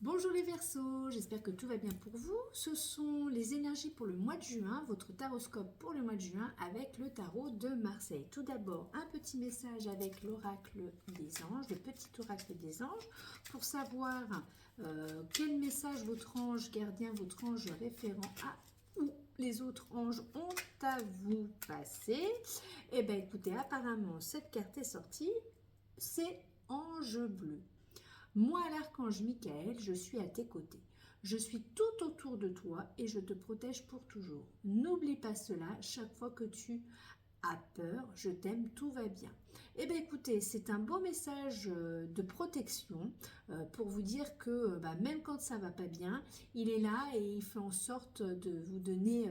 Bonjour les Verseaux, j'espère que tout va bien pour vous. Ce sont les énergies pour le mois de juin, votre taroscope pour le mois de juin avec le tarot de Marseille. Tout d'abord, un petit message avec l'oracle des anges, le petit oracle des anges, pour savoir quel message votre ange gardien, votre ange référent a ou les autres anges ont à vous passer. Eh bien écoutez, apparemment cette carte est sortie, c'est Ange bleu. Moi, l'archange Michael, je suis à tes côtés. Je suis tout autour de toi et je te protège pour toujours. N'oublie pas cela, chaque fois que tu as peur, je t'aime, tout va bien. Eh bien écoutez, c'est un beau message de protection pour vous dire que même quand ça va pas bien, il est là et il fait en sorte de vous donner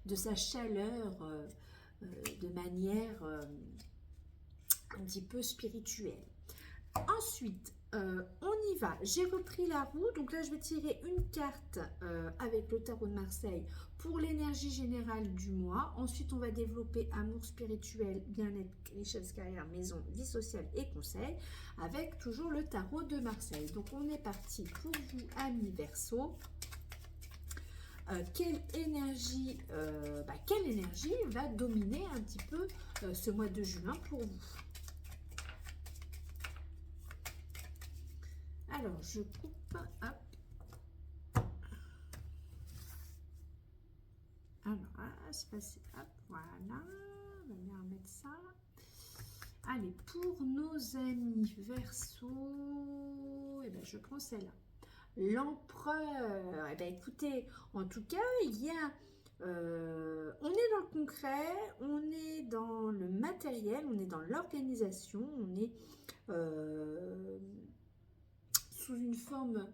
de sa chaleur de manière un petit peu spirituelle. Ensuite, on y va. J'ai repris la roue. Donc là, je vais tirer une carte avec le tarot de Marseille pour l'énergie générale du mois. Ensuite, on va développer amour spirituel, bien-être, richesse, carrière, maison, vie sociale et conseil avec toujours le tarot de Marseille. Donc, on est parti pour vous, amis Verseaux. Quelle énergie va dominer un petit peu ce mois de juin pour vous? Alors, je coupe, hop. Alors, c'est passé, hop, voilà. On va bien remettre ça. Allez, pour nos amis Verseau, eh ben, je prends celle-là. L'empereur. Eh bien, écoutez, en tout cas, il y a... on est dans le concret, on est dans le matériel, on est dans l'organisation, on est... sous une forme,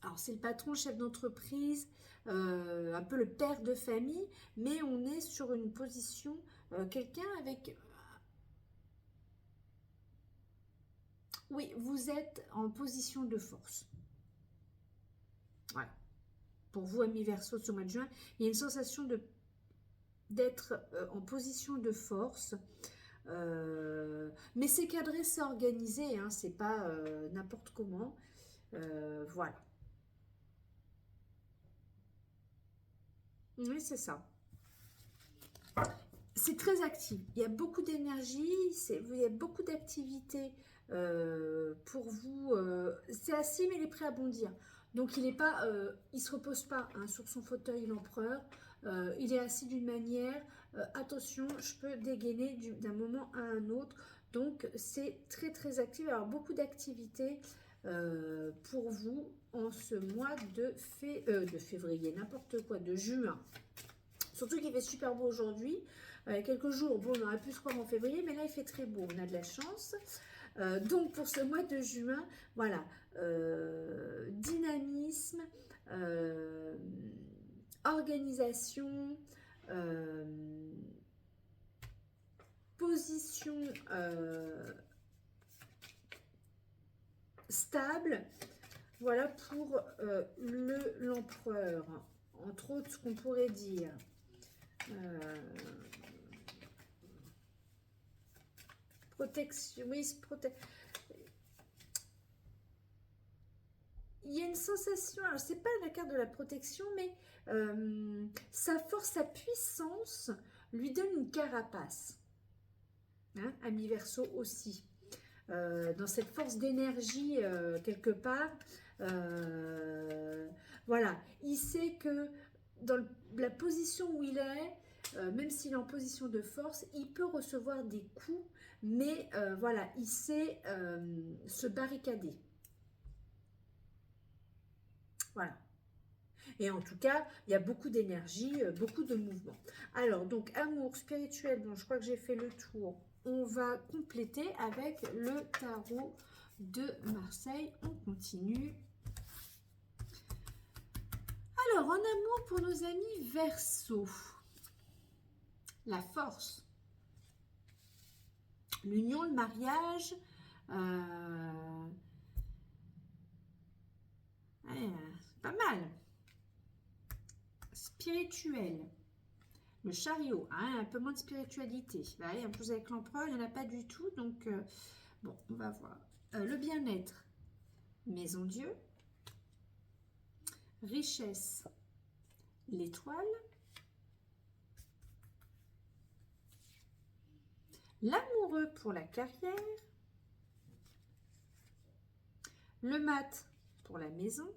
alors c'est le patron, chef d'entreprise, un peu le père de famille, mais on est sur une position, quelqu'un avec, oui, vous êtes en position de force. Voilà. Pour vous, amis Verseau, ce mois de juin, il y a une sensation d'être en position de force. Mais c'est cadré, c'est organisé, hein, c'est pas n'importe comment. Voilà. Oui, c'est ça. C'est très actif. Il y a beaucoup d'énergie, il y a beaucoup d'activités pour vous. C'est assis, mais il est prêt à bondir. Donc il ne se repose pas hein, sur son fauteuil, l'empereur. Il est assis d'une manière. Attention, je peux dégainer d'un moment à un autre. Donc c'est très très actif. Alors beaucoup d'activités pour vous en ce mois de février, n'importe quoi, de juin. Surtout qu'il fait super beau aujourd'hui. Quelques jours, bon, on aurait pu se croire en février, mais là, il fait très beau. On a de la chance. Donc, pour ce mois de juin, voilà, dynamisme, organisation, position stable. Voilà pour l'empereur. Entre autres, ce qu'on pourrait dire. Protection, oui, il y a une sensation, alors c'est pas la carte de la protection, mais sa force, sa puissance lui donne une carapace. Hein, ami Verseau aussi. Dans cette force d'énergie quelque part, voilà, il sait que dans la position où il est, même s'il est en position de force, il peut recevoir des coups, mais voilà, il sait se barricader. Voilà. Et en tout cas, il y a beaucoup d'énergie, beaucoup de mouvement. Alors, donc, amour spirituel, bon, je crois que j'ai fait le tour. On va compléter avec le tarot de Marseille. On continue. Alors, en amour pour nos amis Verseau, la force, l'union, le mariage, c'est pas mal. Spirituel, le chariot, hein, un peu moins de spiritualité. Là, en plus avec l'empereur, il n'y en a pas du tout, donc bon, on va voir. Le bien-être, Maison Dieu, richesse, l'étoile, l'amoureux pour la carrière, le mat pour la maison,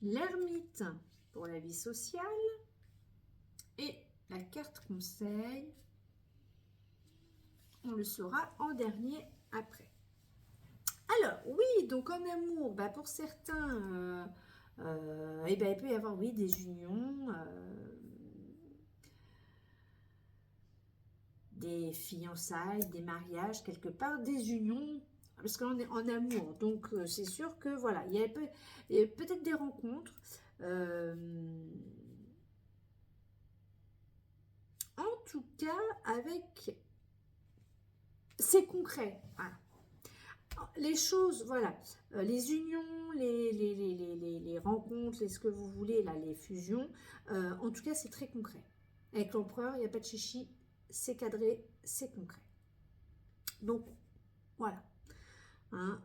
l'ermite pour la vie sociale et la carte conseil, on le saura en dernier après. Alors oui, donc en amour, bah pour certains, eh ben, il peut y avoir oui des unions, des fiançailles, des mariages quelque part, des unions, parce qu'on est en amour, donc c'est sûr que voilà, il y a peut-être des rencontres. En tout cas, avec... C'est concret. Voilà. Les choses, voilà, les unions, les rencontres, ce que vous voulez, là, les fusions, en tout cas, c'est très concret. Avec l'empereur, il n'y a pas de chichi, c'est cadré, c'est concret. Donc, voilà, hein,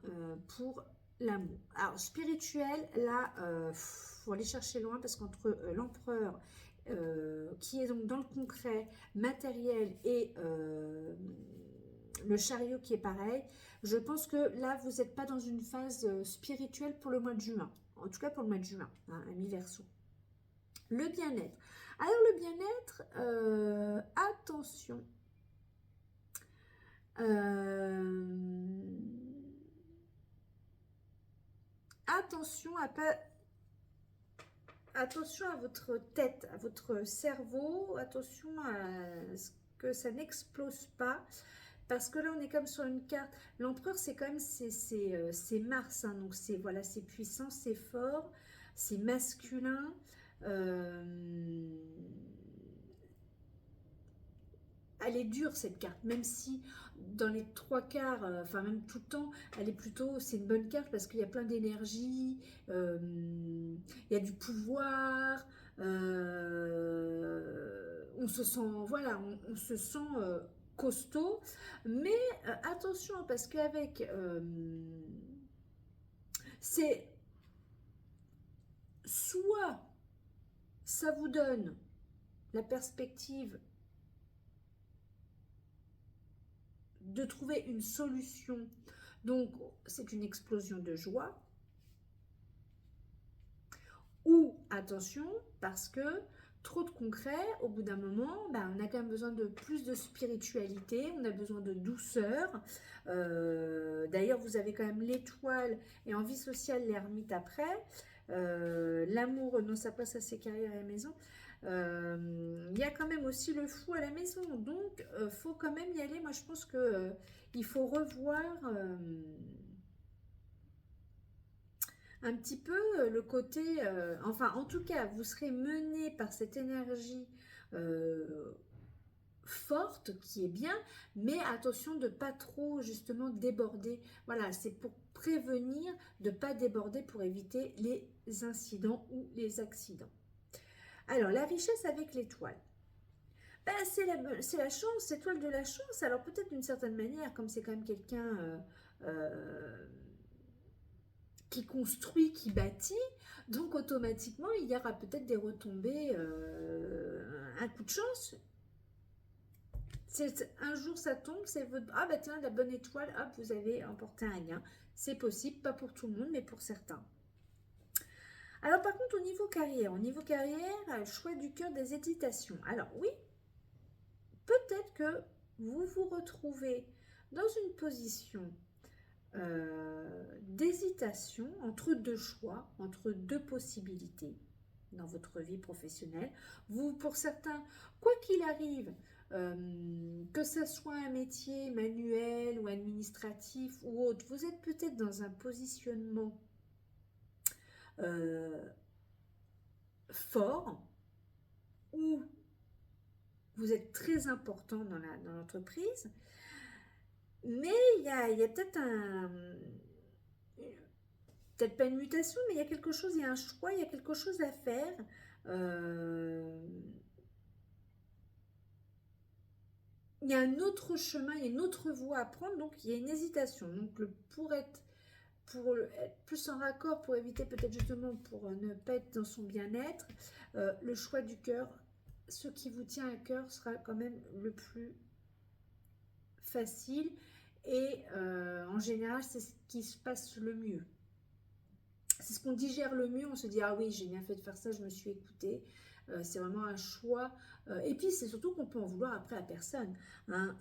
pour l'amour. Alors, spirituel, là, faut aller chercher loin parce qu'entre l'empereur, qui est donc dans le concret, matériel, et le chariot qui est pareil, je pense que là, vous n'êtes pas dans une phase spirituelle pour le mois de juin. En tout cas, pour le mois de juin, hein, ami Verseau. Le bien-être. Alors, le bien-être, attention. Attention à pas... Attention à votre tête, à votre cerveau. Attention à ce que ça n'explose pas. Parce que là, on est comme sur une carte. L'empereur, c'est quand même, c'est Mars. Hein, donc, c'est voilà, c'est puissant, c'est fort, c'est masculin. Elle est dure, cette carte. Même si, dans les trois quarts, enfin, même tout le temps, elle est plutôt... C'est une bonne carte parce qu'il y a plein d'énergie. Il y a du pouvoir. On se sent... Voilà, on se sent... costaud, mais attention parce qu'avec c'est soit ça vous donne la perspective de trouver une solution, donc c'est une explosion de joie, ou attention parce que trop de concret, au bout d'un moment, bah, on a quand même besoin de plus de spiritualité, on a besoin de douceur. D'ailleurs, vous avez quand même l'étoile et en vie sociale l'ermite après. L'amour renonce sa place à ses carrières et à la maison. Il y a quand même aussi le fou à la maison, donc faut quand même y aller. Moi, je pense que il faut revoir... un petit peu le côté, enfin en tout cas vous serez mené par cette énergie forte qui est bien, mais attention de pas trop justement déborder. Voilà, c'est pour prévenir de pas déborder pour éviter les incidents ou les accidents. Alors la richesse avec l'étoile. Ben, c'est la chance, l'étoile de la chance. Alors peut-être d'une certaine manière, comme c'est quand même quelqu'un qui construit, qui bâtit, donc automatiquement il y aura peut-être des retombées, un coup de chance. Un jour ça tombe, c'est votre... Ah bah tiens, la bonne étoile, hop, vous avez emporté un gain. C'est possible, pas pour tout le monde, mais pour certains. Alors par contre, au niveau carrière, choix du cœur, des hésitations. Alors oui, peut-être que vous vous retrouvez dans une position d'hésitation entre deux choix, entre deux possibilités dans votre vie professionnelle. Vous, pour certains, quoi qu'il arrive, que ce soit un métier manuel ou administratif ou autre, vous êtes peut-être dans un positionnement fort où vous êtes très important dans l'entreprise, mais il y a peut-être peut-être pas une mutation, mais il y a quelque chose, il y a un choix, il y a quelque chose à faire. il y a un autre chemin, il y a une autre voie à prendre, donc il y a une hésitation. Donc pour être plus en raccord, pour éviter peut-être justement, pour ne pas être dans son bien-être, le choix du cœur, ce qui vous tient à cœur sera quand même le plus facile et en général c'est ce qui se passe le mieux. C'est ce qu'on digère le mieux, on se dit ah oui j'ai bien fait de faire ça, je me suis écoutée. C'est vraiment un choix. Et puis c'est surtout qu'on peut en vouloir après à personne. Hein.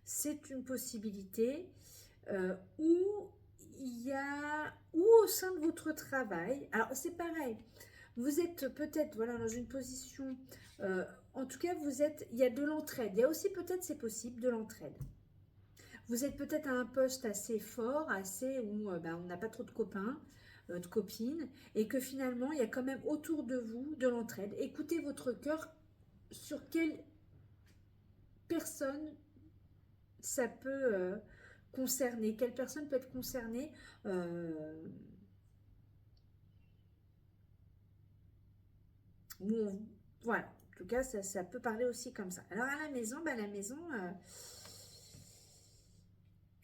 C'est une possibilité où il y a, ou au sein de votre travail, alors c'est pareil, vous êtes peut-être voilà, dans une position, en tout cas vous êtes, il y a de l'entraide, il y a aussi peut-être, c'est possible, de l'entraide. Vous êtes peut-être à un poste assez fort, assez où on n'a pas trop de copains, de copines, et que finalement il y a quand même autour de vous de l'entraide. Écoutez votre cœur, sur quelle personne ça peut concerner, quelle personne peut être concernée. Voilà, en tout cas ça peut parler aussi comme ça. Alors à la maison, la maison,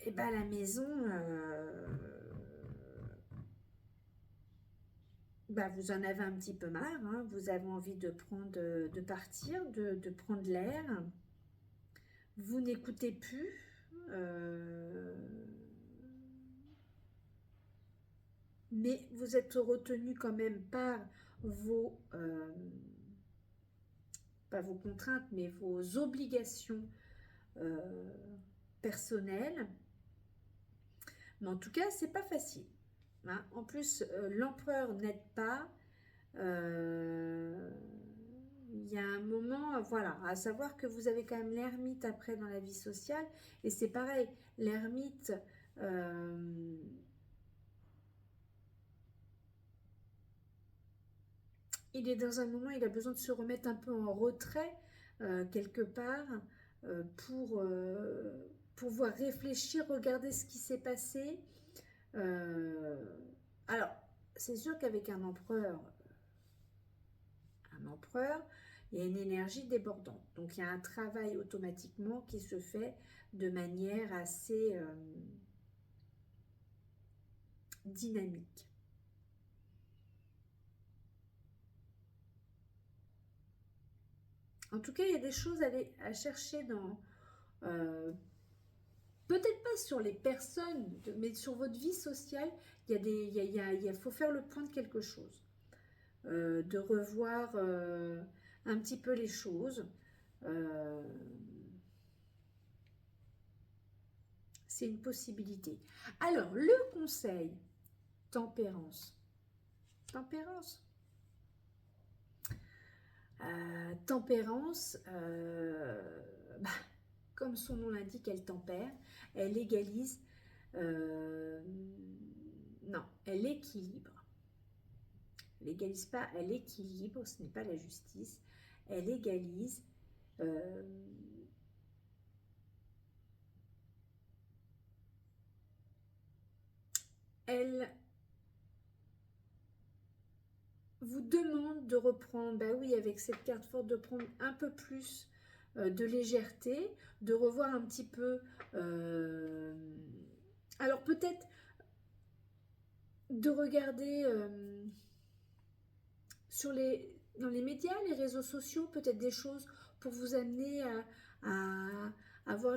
la maison, vous en avez un petit peu marre, hein, vous avez envie de prendre, de partir, de prendre l'air. Vous n'écoutez plus. Mais vous êtes retenu quand même par vos, pas vos contraintes, mais vos obligations personnelles. Mais en tout cas, c'est pas facile. Hein. En plus, l'empereur n'aide pas. Il y a un moment, voilà, à savoir que vous avez quand même l'ermite après dans la vie sociale. Et c'est pareil, l'ermite... il est dans un moment, il a besoin de se remettre un peu en retrait, quelque part, pour pouvoir réfléchir, regarder ce qui s'est passé. Alors, c'est sûr qu'avec un empereur, il y a une énergie débordante. Donc, il y a un travail automatiquement qui se fait de manière assez dynamique. En tout cas, il y a des choses à chercher dans... peut-être pas sur les personnes, mais sur votre vie sociale, il faut faire le point de quelque chose. De revoir un petit peu les choses. C'est une possibilité. Alors, le conseil, tempérance. Tempérance. Tempérance, comme son nom l'indique, elle tempère, elle égalise, non, elle équilibre. Elle n'égalise pas, elle équilibre, ce n'est pas la justice, elle égalise. Elle vous demande de reprendre, oui, avec cette carte forte, de prendre un peu plus de légèreté, de revoir un petit peu... alors peut-être de regarder dans les médias, les réseaux sociaux, peut-être des choses pour vous amener à avoir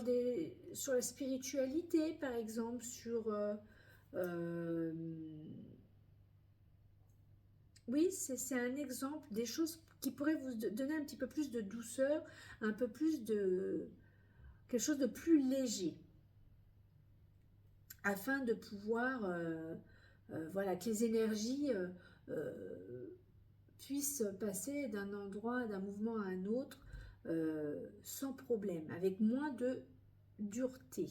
sur la spiritualité, par exemple, sur... oui, c'est un exemple des choses qui pourraient vous donner un petit peu plus de douceur, un peu plus de... quelque chose de plus léger, afin de pouvoir... voilà, que les énergies puissent passer d'un endroit, d'un mouvement à un autre, sans problème, avec moins de dureté.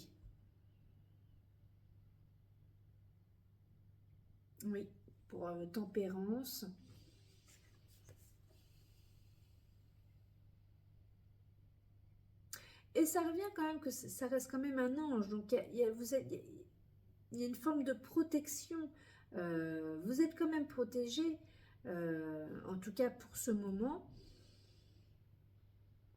Oui, pour tempérance. Et ça revient quand même que ça reste quand même un ange, donc il y a une forme de protection. Vous êtes quand même protégé, en tout cas pour ce moment.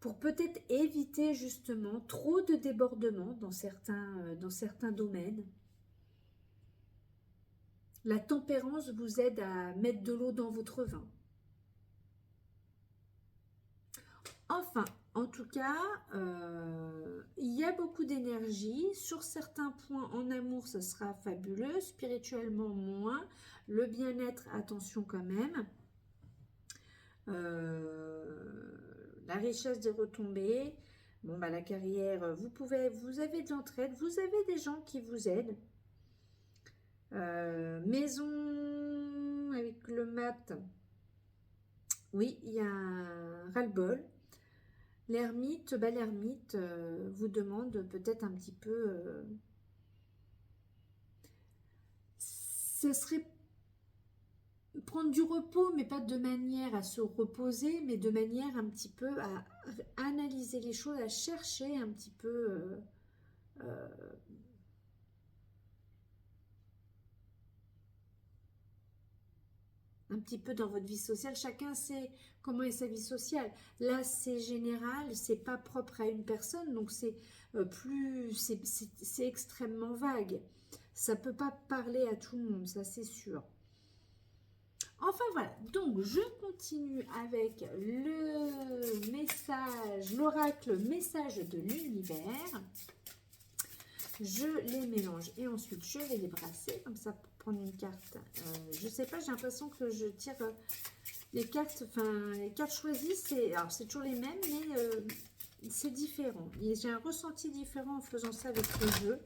pour peut-être éviter justement trop de débordements dans certains domaines. La tempérance vous aide à mettre de l'eau dans votre vin. Enfin, en tout cas, il y a beaucoup d'énergie. Sur certains points en amour, ça sera fabuleux. Spirituellement, moins. Le bien-être, attention quand même. La richesse des retombées. Bon, bah, la carrière, vous avez de l'entraide. Vous avez des gens qui vous aident. Maison avec le mat. Oui, il y a un ras-le-bol. L'ermite, bah, l'ermite vous demande peut-être un petit peu... ce serait prendre du repos, mais pas de manière à se reposer, mais de manière un petit peu à analyser les choses, à chercher un petit peu... un petit peu dans votre vie sociale. Chacun sait comment est sa vie sociale. Là, c'est général, c'est pas propre à une personne, donc c'est c'est extrêmement vague. Ça peut pas parler à tout le monde, ça c'est sûr. Enfin voilà, donc je continue avec le message, l'oracle message de l'univers. Je les mélange et ensuite je vais les brasser comme ça pour prendre une carte. Je sais pas, j'ai l'impression que je tire les cartes, enfin les cartes choisies, c'est toujours les mêmes, mais c'est différent. J'ai un ressenti différent en faisant ça avec le jeu.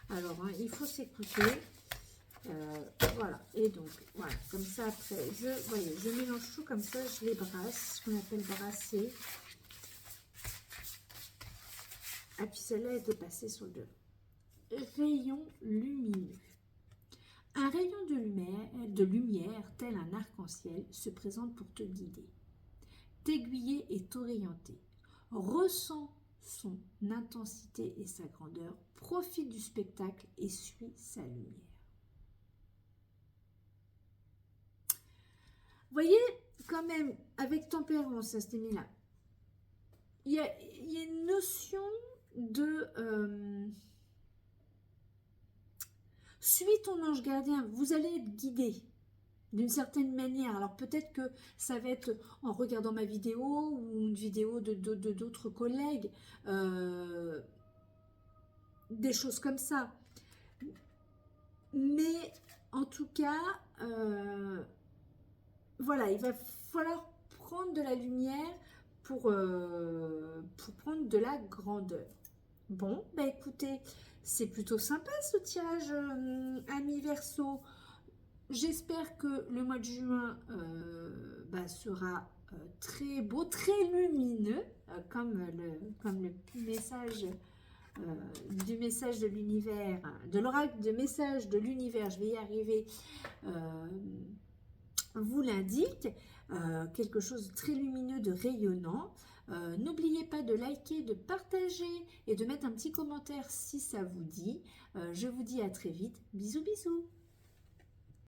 Alors hein, il faut s'écouter. Voilà, et donc voilà, comme ça après, je mélange tout comme ça, je les brasse, ce qu'on appelle brasser. Et puis celle-là était passée sur le devant. Rayon lumineux. Un rayon de lumière, tel un arc-en-ciel, se présente pour te guider, t'aiguiller et t'orienter. Ressens son intensité et sa grandeur, profite du spectacle et suis sa lumière. Vous voyez, quand même, avec tempérance, à cet là il y a une notion de... suis ton ange gardien, vous allez être guidé d'une certaine manière. Alors peut-être que ça va être en regardant ma vidéo ou une vidéo de d'autres collègues, des choses comme ça. Mais en tout cas, voilà, il va falloir prendre de la lumière pour prendre de la grandeur. Bon, bah écoutez, c'est plutôt sympa ce tirage, ami Verseau. J'espère que le mois de juin sera très beau, très lumineux, comme le message du message de l'univers, de l'oracle de message de l'univers, je vais y arriver, vous l'indique, quelque chose de très lumineux, de rayonnant. N'oubliez pas de liker, de partager et de mettre un petit commentaire si ça vous dit. Je vous dis à très vite. Bisous bisous.